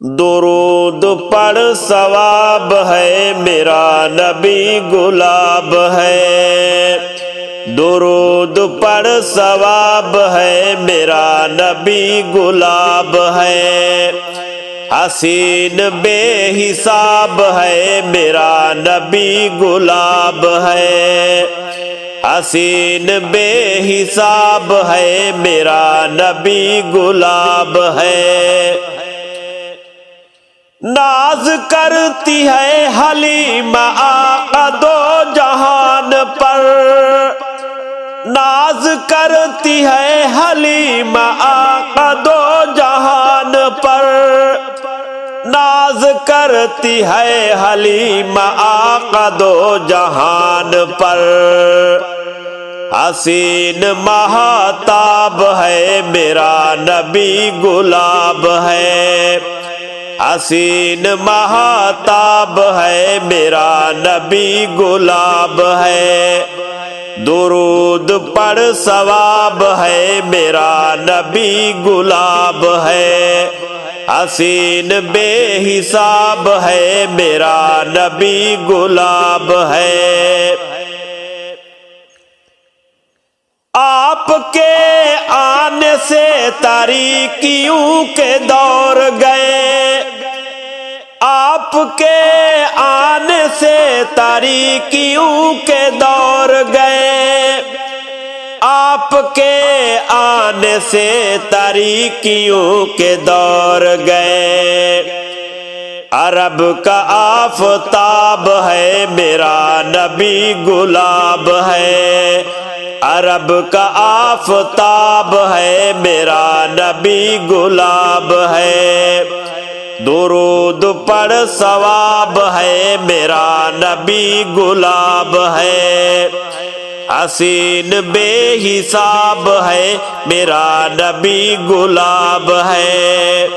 درود پڑھ ثواب ہے، میرا نبی گلاب ہے۔ درود پڑھ ثواب ہے، میرا نبی گلاب ہے۔ حسین بے حساب ہے، میرا نبی گلاب ہے۔ حسین بے حساب ہے، میرا نبی گلاب ہے۔ ناز کرتی ہے حلیمہ آقا دو جہان پر، ناز کرتی ہے حلیمہ آقا دو جہان پر، ناز کرتی ہے حلیمہ آقا دو جہان پر۔ حسین مہتاب ہے، میرا نبی گلاب ہے۔ حسین مہتاب ہے، میرا نبی گلاب ہے۔ درود پڑھ ثواب ہے، میرا نبی گلاب ہے۔ حسین بے حساب ہے، میرا نبی گلاب ہے۔ آپ کے آنے سے تاریکیوں کے دور گئے، آپ کے آنے سے تاریکیوں کے دور گئے، آپ کے آنے سے تاریکیوں کے دور گئے۔ عرب کا آفتاب ہے، میرا نبی گلاب ہے۔ عرب کا آفتاب ہے، میرا نبی گلاب ہے۔ درود پڑھ ثواب ہے، میرا نبی گلاب ہے۔ حسین بے حساب ہے، میرا نبی گلاب ہے۔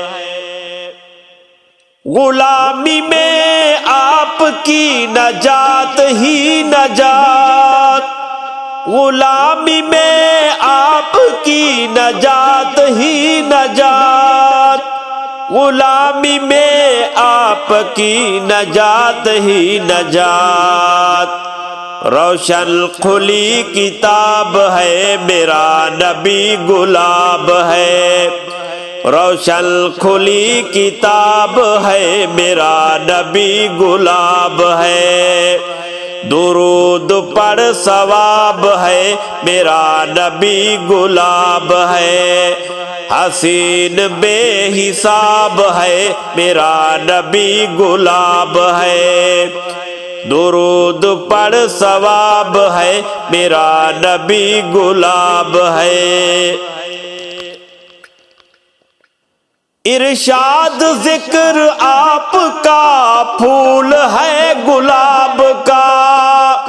غلامی میں آپ کی نجات ہی نجات، غلامی میں آپ کی نجات ہی نجات، غلامی میں آپ کی نجات ہی نجات۔ روشن کھلی کتاب ہے، میرا نبی گلاب ہے۔ روشن کھلی کتاب ہے، میرا نبی گلاب ہے۔ درود پڑھ ثواب ہے، میرا نبی گلاب ہے۔ حسین بے حساب ہے، میرا نبی گلاب ہے۔ درود پڑھ ثواب ہے، میرا نبی گلاب ہے۔ ارشاد ذکر آپ کا پھول ہے گلاب کا،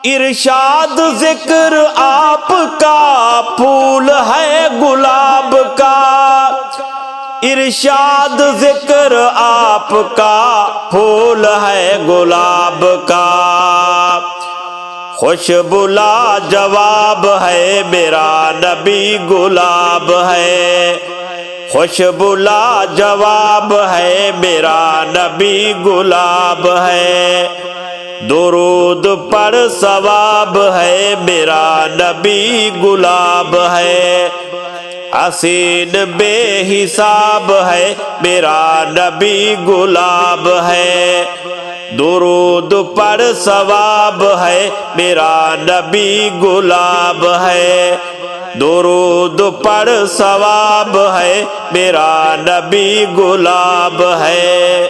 ارشاد ذکر آپ کا پھول ہے گلاب کا، ارشاد ذکر آپ کا پھول ہے گلاب کا۔ خوشبو لاجواب ہے، میرا نبی گلاب ہے۔ خوشبو لاجواب ہے، میرا نبی گلاب ہے۔ درود پڑھ ثواب ہے، میرا نبی گلاب ہے۔ حسین بے حساب ہے، میرا نبی گلاب ہے۔ درود پڑھ ثواب ہے، میرا نبی گلاب ہے۔ درود پڑھ ثواب ہے، میرا نبی گلاب ہے۔